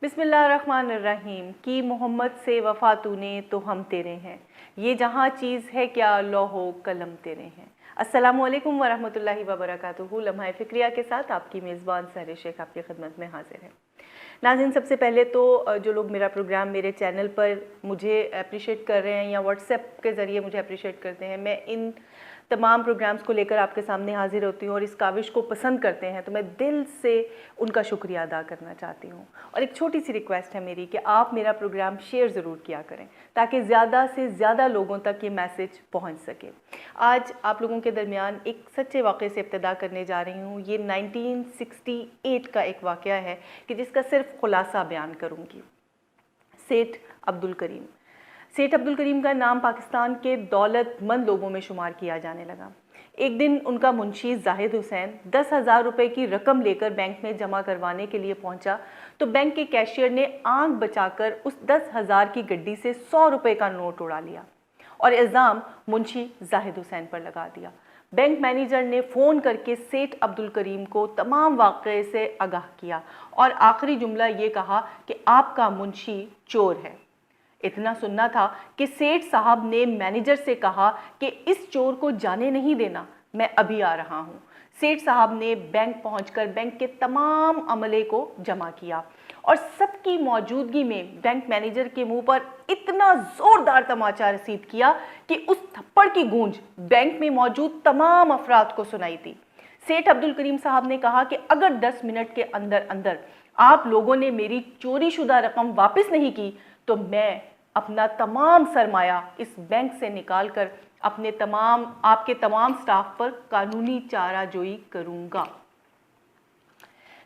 बिस्मिल्लाहिर्रहमानिर्रहीम कि मोहम्मद से वफ़ा तूने तो हम तेरे हैं, ये जहाँ चीज़ है क्या लौहो कलम तेरे हैं। अस्सलामुअलैकुम वरहमतुल्लाहि वबरकातुहू। लम्हा फ़िक्रिया के साथ आपकी मेज़बान सहर शेख आपकी खिदमत में हाजिर है। नाज़रीन, सबसे पहले तो जो लोग मेरा प्रोग्राम मेरे चैनल पर मुझे अप्रिशिएट कर रहे हैं या व्हाट्सएप के ज़रिए मुझे अप्रिशिएट करते हैं, मैं इन तमाम प्रोग्राम्स को लेकर आपके सामने हाजिर होती हूँ और इस काविश को पसंद करते हैं, तो मैं दिल से उनका शुक्रिया अदा करना चाहती हूँ। और एक छोटी सी रिक्वेस्ट है मेरी कि आप मेरा प्रोग्राम शेयर ज़रूर किया करें ताकि ज़्यादा से ज़्यादा लोगों तक ये मैसेज पहुँच सके। आज आप लोगों के दरमियान एक सच्चे वाक़े से इब्तिदा करने जा रही हूँ। ये 1968 का एक वाक़या है कि जिसका सिर्फ खुलासा बयान करूँगी। सेठ अब्दुल करीम। सेठ अब्दुल करीम का नाम पाकिस्तान के दौलतमंद लोगों में शुमार किया जाने लगा। एक दिन उनका मुंशी जाहिद हुसैन 10,000 रुपये की रकम लेकर बैंक में जमा करवाने के लिए पहुंचा तो बैंक के कैशियर ने आंख बचाकर उस 10,000 की गड्डी से 100 रुपये का नोट उड़ा लिया और इल्ज़ाम मुंशी जाहिद हुसैन पर लगा दिया। बैंक मैनेजर ने फ़ोन करके सेठ अब्दुल करीम को तमाम वाक़े से आगाह किया और आखिरी जुमला ये कहा कि आपका मुंशी चोर है। इतना सुनना था कि सेठ साहब ने मैनेजर से कहा कि इस चोर को जाने नहीं देना, मैं अभी आ रहा हूँ। सेठ साहब ने बैंक पहुंचकर बैंक के तमाम अमले को जमा किया और सबकी मौजूदगी में बैंक मैनेजर के मुंह पर इतना ज़ोरदार तमाचा रसीद किया कि उस थप्पड़ की गूंज बैंक में मौजूद तमाम अफराद को सुनाई थी। सेठ अब्दुल करीम साहब ने कहा कि अगर 10 मिनट के अंदर अंदर आप लोगों ने मेरी चोरी शुदा रकम वापस नहीं की तो मैं अपना तमाम सरमाया इस बैंक से निकालकर आपके तमाम स्टाफ पर कानूनी चाराजोई करूंगा।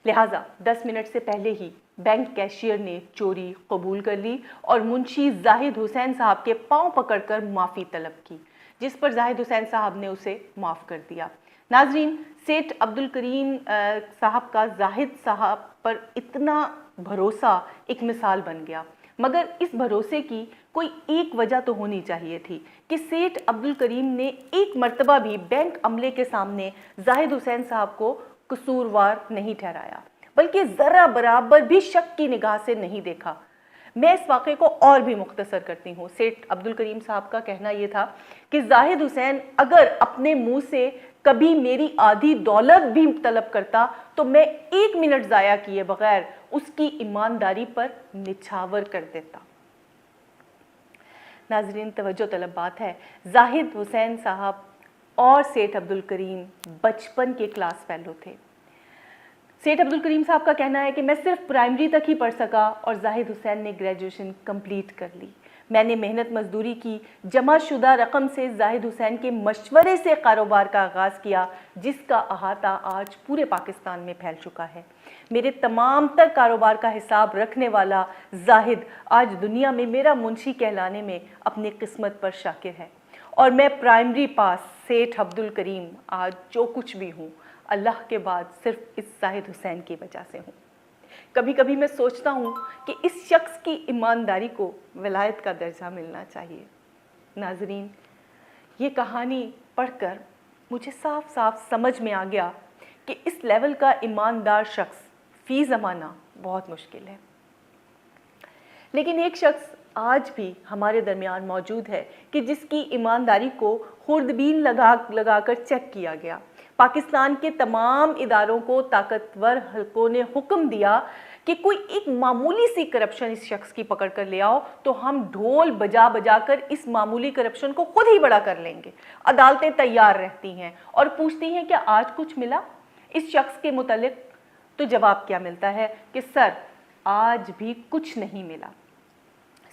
लिहाजा 10 मिनट से पहले ही बैंक कैशियर ने चोरी कबूल कर ली और मुंशी जाहिद हुसैन साहब के पांव पकड़कर माफ़ी तलब की, जिस पर जाहिद हुसैन साहब ने उसे माफ़ कर दिया। नाजरीन, सेठ अब्दुल करीम साहब का जाहिद साहब पर इतना भरोसा एक मिसाल बन गया, मगर इस भरोसे की कोई एक वजह तो होनी चाहिए थी कि सेठ अब्दुल करीम ने एक मर्तबा भी बैंक अमले के सामने जाहिद हुसैन साहब को कसूरवार नहीं ठहराया, बल्कि ज़रा बराबर भी शक की निगाह से नहीं देखा। मैं इस वाक़े को और भी मुख्तसर करती हूँ। सेठ अब्दुल करीम साहब का कहना यह था कि जाहिद हुसैन अगर अपने मुंह से कभी मेरी आधी दौलत भी तलब करता तो मैं 1 मिनट ज़ाया किए बगैर उसकी ईमानदारी पर निछावर कर देता। नाजरीन, तवज्जो तलब बात है, जाहिद हुसैन साहब और सेठ अब्दुल करीम बचपन के क्लास फेलो थे। सेठ अब्दुल करीम साहब का कहना है कि मैं सिर्फ प्राइमरी तक ही पढ़ सका और जाहिद हुसैन ने ग्रेजुएशन कंप्लीट कर ली। मैंने मेहनत मजदूरी की, जमा शुदा रकम से जाहिद हुसैन के मशवरे से कारोबार का आगाज़ किया, जिसका अहाता आज पूरे पाकिस्तान में फैल चुका है। मेरे तमाम तर कारोबार का हिसाब रखने वाला जाहिद आज दुनिया में मेरा मुंशी कहलाने में अपनी किस्मत पर शाकिर है और मैं प्राइमरी पास सेठ अब्दुल करीम आज जो कुछ भी हूँ अल्लाह के बाद सिर्फ इस जाहिद हुसैन की वजह से हूँ। कभी कभी मैं सोचता हूँ कि इस शख्स की ईमानदारी को विलायत का दर्जा मिलना चाहिए। नाजरीन, ये कहानी पढ़कर मुझे साफ साफ समझ में आ गया कि इस लेवल का ईमानदार शख्स फी ज़माना बहुत मुश्किल है, लेकिन एक शख्स आज भी हमारे दरमियान मौजूद है कि जिसकी ईमानदारी को खुर्दबीन लगाकर चेक किया गया। पाकिस्तान के तमाम इदारों को ताकतवर हलकों ने हुक्म दिया कि कोई एक मामूली सी करप्शन इस शख्स की पकड़ कर ले आओ तो हम ढोल बजा बजा कर इस मामूली करप्शन को खुद ही बड़ा कर लेंगे। अदालतें तैयार रहती हैं और पूछती हैं कि आज कुछ मिला इस शख्स के मुतालिक, तो जवाब क्या मिलता है कि सर आज भी कुछ नहीं मिला।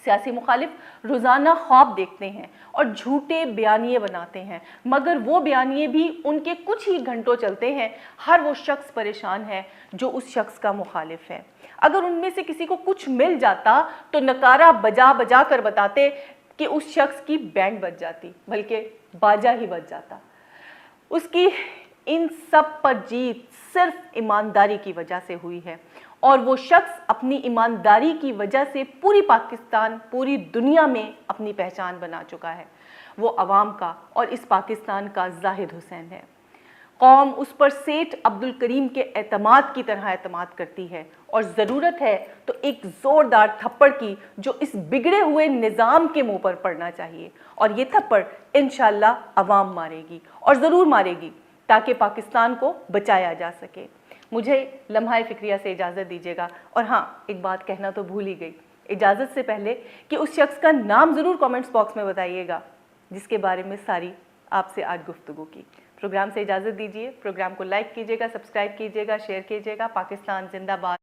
सियासी मुखालिफ रोज़ाना ख्वाब देखते हैं और झूठे बयानिए बनाते हैं, मगर वो बयानिए भी उनके कुछ ही घंटों चलते हैं। हर वो शख्स परेशान है जो उस शख्स का मुखालिफ है। अगर उनमें से किसी को कुछ मिल जाता तो नकारा बजा बजा कर बताते कि उस शख्स की बैंड बज जाती, बल्कि बाजा ही बज जाता। उसकी इन सब पर जीत सिर्फ ईमानदारी की वजह से हुई है और वो शख्स अपनी ईमानदारी की वजह से पूरी पाकिस्तान, पूरी दुनिया में अपनी पहचान बना चुका है। वो अवाम का और इस पाकिस्तान का जाहिद हुसैन है। قوم اس پر سیٹھ عبدال کریم کے اعتماد کی طرح اعتماد کرتی ہے، اور ضرورت ہے تو ایک زوردار تھپڑ کی جو اس بگڑے ہوئے نظام کے منہ پر پڑنا چاہیے، اور یہ تھپڑ انشاءاللہ عوام مارے گی، اور ضرور مارے گی، تاکہ پاکستان کو بچایا جا سکے۔ مجھے لمحہ فکریہ سے اجازت دیجیے گا، اور ہاں ایک بات کہنا تو بھول ہی گئی، اجازت سے پہلے کہ اس شخص کا نام ضرور کامنٹس باکس میں بتائیے گا جس کے بارے میں ساری آپ سے آج گفتگو کی۔ پروگرام سے اجازت دیجیے، پروگرام کو لائک کیجیے گا، سبسکرائب کیجیے گا، شیئر کیجیے گا۔ پاکستان زندہ باد۔